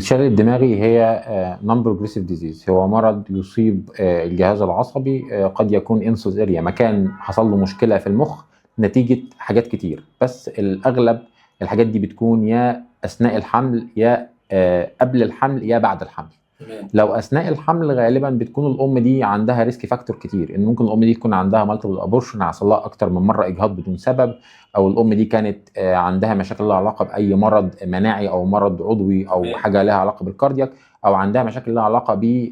الشلل الدماغي هي نون بروجريسيف ديزيز، هو مرض يصيب الجهاز العصبي. قد يكون انسوز اريا، مكان حصل له مشكله في المخ نتيجه حاجات كتير، بس الاغلب الحاجات دي بتكون يا اثناء الحمل يا قبل الحمل يا بعد الحمل. لو اثناء الحمل غالبا بتكون الام دي عندها ريسك فاكتور كتير، ان ممكن الام دي تكون عندها مالتيبل ابورشن، حصل لها اكتر من مره اجهاض بدون سبب، او الام دي كانت عندها مشاكل لها علاقه باي مرض مناعي او مرض عضوي او حاجه لها علاقه بالكاردياك، او عندها مشاكل لها علاقه ب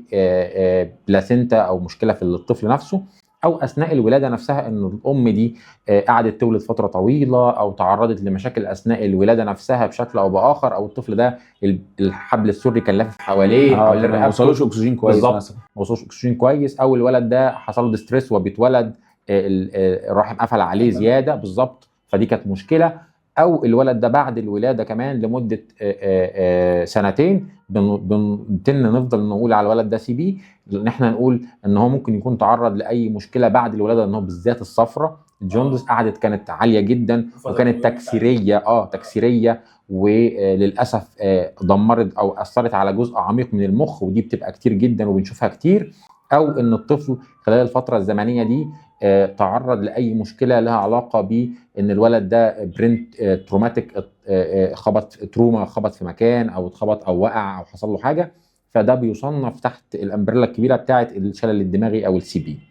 بلاسينتا او مشكله في الطفل نفسه، او اثناء الولاده نفسها ان الام دي قعدت تولد فتره طويله او تعرضت لمشاكل اثناء الولاده نفسها بشكل او باخر، او الطفل ده الحبل السري كان لافف حواليه حوالين ما رقبته، وصلوش اكسجين كويس مثلا، ما وصلوش اكسجين كويس، او الولد ده حصل له ديستريس وبيتولد الرحم قفل عليه زياده بالظبط، فدي كانت مشكله. او الولد ده بعد الولاده كمان لمده سنتين نفضل نقول على الولد ده سي بي، ان احنا نقول ان هو ممكن يكون تعرض لاي مشكله بعد الولاده، ان هو بالذات الصفرة الجوندس قعدت كانت عاليه جدا وكانت تكسيريه وللاسف دمرت او اثرت على جزء عميق من المخ، ودي بتبقى كتير جدا وبنشوفها كتير. او ان الطفل خلال الفتره الزمنيه دي تعرض لاي مشكله لها علاقه بان الولد ده برنت تروماتيك، خبط في مكان او اتخبط او وقع او حصل له حاجه، فده بيصنف تحت الامبريلا الكبيره بتاعه الشلل الدماغي او السي بي.